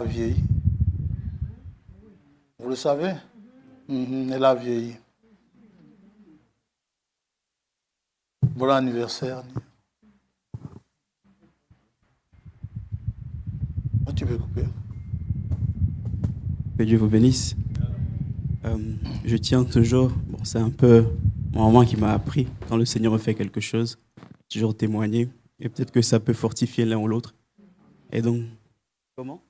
Elle a vieilli. Vous le savez? Elle a vieilli. Bon anniversaire. Oh, tu peux couper. Que Dieu vous bénisse. Je tiens toujours, bon, c'est un peu mon maman qui m'a appris, quand le Seigneur me fait quelque chose, toujours témoigner, et peut-être que ça peut fortifier l'un ou l'autre. Et donc, comment?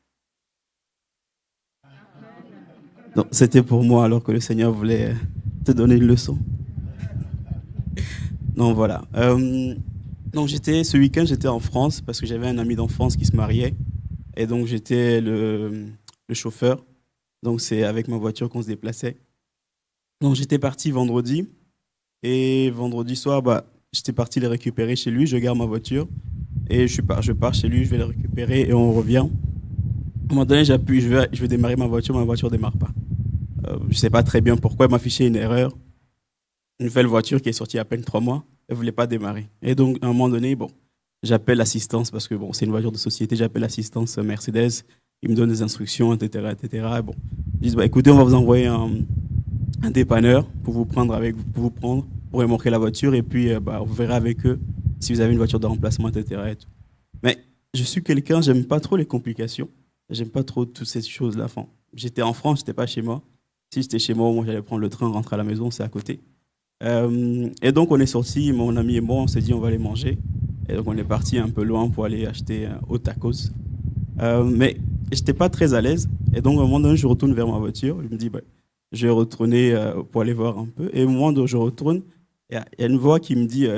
Donc, c'était pour moi alors que le Seigneur voulait te donner une leçon. Donc voilà. Donc ce week-end, j'étais en France parce que j'avais un ami d'enfance qui se mariait. Et donc j'étais le chauffeur. Donc c'est avec ma voiture qu'on se déplaçait. Donc j'étais parti vendredi. Et vendredi soir, j'étais parti les récupérer chez lui. Je garde ma voiture. Et je pars chez lui, je vais le récupérer et on revient. À un moment donné, j'appuie, je vais démarrer ma voiture ne démarre pas. Je ne sais pas très bien pourquoi, elle m'a affiché une erreur. Une nouvelle voiture qui est sortie il y a à peine 3 mois, elle ne voulait pas démarrer. Et donc, à un moment donné, j'appelle l'assistance parce que c'est une voiture de société, j'appelle l'assistance Mercedes, ils me donnent des instructions, etc. etc. Et bon, ils disent, écoutez, on va vous envoyer un dépanneur pour vous prendre, pour remorquer la voiture et puis vous verrez avec eux si vous avez une voiture de remplacement, etc. Et tout. Mais je suis quelqu'un, j'aime pas trop les complications, j'aime pas trop toutes ces choses-là. Enfin, j'étais en France, j'étais pas chez moi. Si j'étais chez moi, j'allais prendre le train, rentrer à la maison, c'est à côté. Et donc on est sorti, mon ami et moi, on s'est dit on va aller manger. Et donc on est parti un peu loin pour aller acheter au tacos. Mais j'étais pas très à l'aise. Et donc à un moment donné, je retourne vers ma voiture. Je me dis, je vais retourner pour aller voir un peu. Et au moment où je retourne, il y a une voix qui me dit,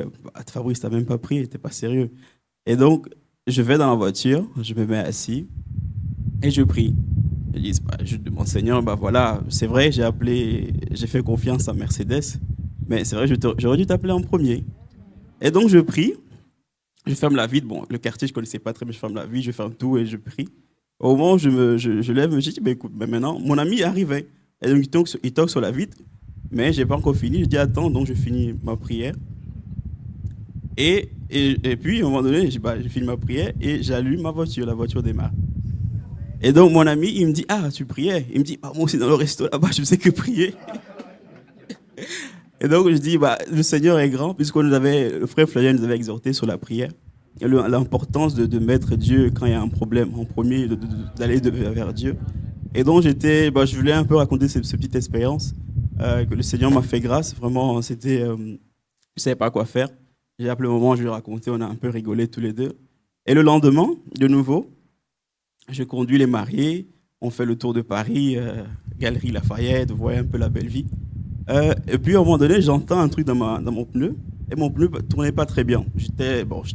Fabrice, t'as même pas pris, t'es pas sérieux. Et donc je vais dans la voiture, je me mets assis et je prie. Je demande, Seigneur, voilà, c'est vrai, j'ai fait confiance à Mercedes, mais c'est vrai, j'aurais dû t'appeler en premier. Et donc, je prie, je ferme la vitre. Bon, le quartier, je ne connaissais pas très bien, je ferme la vitre, je ferme tout et je prie. Au moment où je lève, je me dis, écoute, maintenant, mon ami arrivait. Et donc, il toque sur la vitre, mais je n'ai pas encore fini. Je dis, attends, donc je finis ma prière. Et puis, à un moment donné, je finis ma prière et j'allume ma voiture, la voiture démarre. Et donc, mon ami, il me dit, tu priais? Il me dit, moi aussi, dans le resto là-bas, je ne sais que prier. Et donc, je dis, le Seigneur est grand, le frère Flavien nous avait exhorté sur la prière, l'importance de mettre Dieu quand il y a un problème en premier, d'aller vers Dieu. Et donc, je voulais un peu raconter cette petite expérience que le Seigneur m'a fait grâce. Vraiment, je ne savais pas quoi faire. J'ai appelé le moment, je lui ai raconté, on a un peu rigolé tous les deux. Et le lendemain, de nouveau, je conduis les mariés, on fait le tour de Paris, Galerie Lafayette, vous voyez un peu la belle vie. Et puis à un moment donné, j'entends un truc dans mon pneu, et mon pneu ne tournait pas très bien.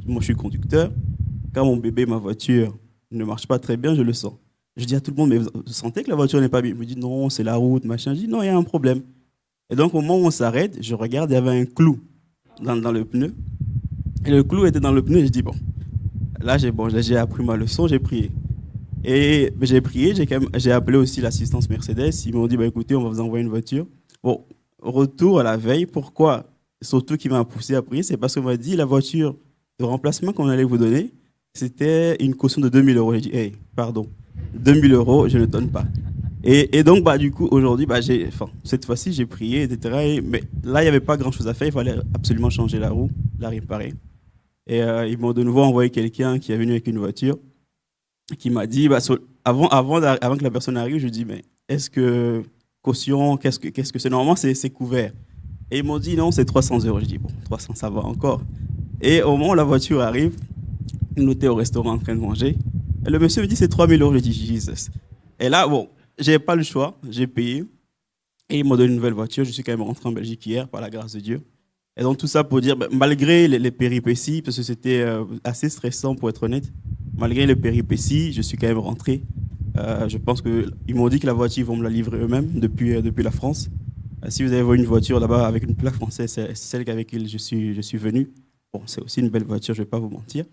Moi je suis conducteur, quand mon bébé, ma voiture ne marche pas très bien, je le sens. Je dis à tout le monde, mais vous sentez que la voiture n'est pas bien? Il me dit, non, c'est la route, machin. Je dis, non, il y a un problème. Et donc au moment où on s'arrête, je regarde, il y avait un clou dans le pneu. Et le clou était dans le pneu, et je dis, là j'ai appris ma leçon, j'ai prié. Et j'ai prié, j'ai appelé aussi l'assistance Mercedes. Ils m'ont dit, écoutez, on va vous envoyer une voiture. Bon, retour à la veille. Pourquoi? Surtout qui m'a poussé à prier, c'est parce qu'on m'a dit, la voiture de remplacement qu'on allait vous donner, c'était une caution de 2 000 euros. J'ai dit, pardon, 2 000 euros, je ne donne pas. Et donc, du coup, aujourd'hui, cette fois-ci, j'ai prié, etc. Mais là, il n'y avait pas grand-chose à faire. Il fallait absolument changer la roue, la réparer. Et ils m'ont de nouveau envoyé quelqu'un qui est venu avec une voiture, qui m'a dit, avant que la personne arrive, je lui dis, mais est-ce que caution, qu'est-ce que c'est? Normalement, c'est couvert. Et ils m'ont dit, non, c'est 300 euros. Je dis, 300, ça va encore. Et au moment où la voiture arrive, nous étions au restaurant en train de manger. Et le monsieur me dit, c'est 3 000 euros. Je dis, Jesus. Et là, je n'avais pas le choix, j'ai payé. Et ils m'ont donné une nouvelle voiture. Je suis quand même rentré en Belgique hier, par la grâce de Dieu. Et donc, tout ça pour dire, malgré les péripéties, parce que c'était assez stressant pour être honnête, malgré les péripéties, je suis quand même rentré. Je pense qu'ils m'ont dit que la voiture, ils vont me la livrer eux-mêmes depuis la France. Si vous avez une voiture là-bas avec une plaque française, c'est celle avec laquelle je suis venu. C'est aussi une belle voiture, je ne vais pas vous mentir.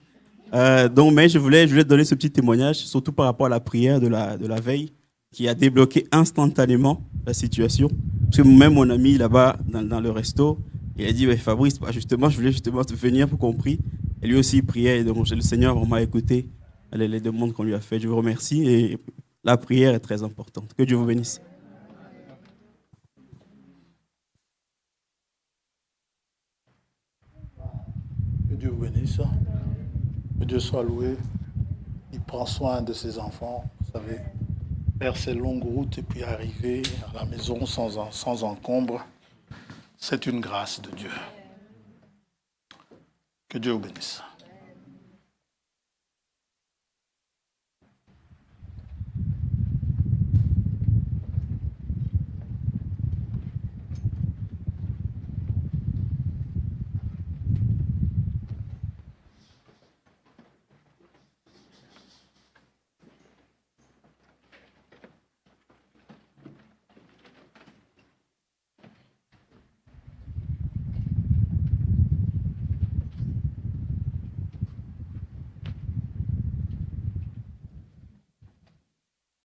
Mais je voulais te donner ce petit témoignage, surtout par rapport à la prière de la veille, qui a débloqué instantanément la situation. Parce que même mon ami là-bas, dans le resto, il a dit, Fabrice, je voulais justement te venir pour qu'on prie. Et lui aussi, il priait. Et donc, le Seigneur m'a écouté les demandes qu'on lui a faites. Je vous remercie. Et la prière est très importante. Que Dieu vous bénisse. Que Dieu vous bénisse. Que Dieu soit loué. Il prend soin de ses enfants, vous savez. Faire ces longues routes et puis arriver à la maison sans encombre, c'est une grâce de Dieu. Que Dieu vous bénisse.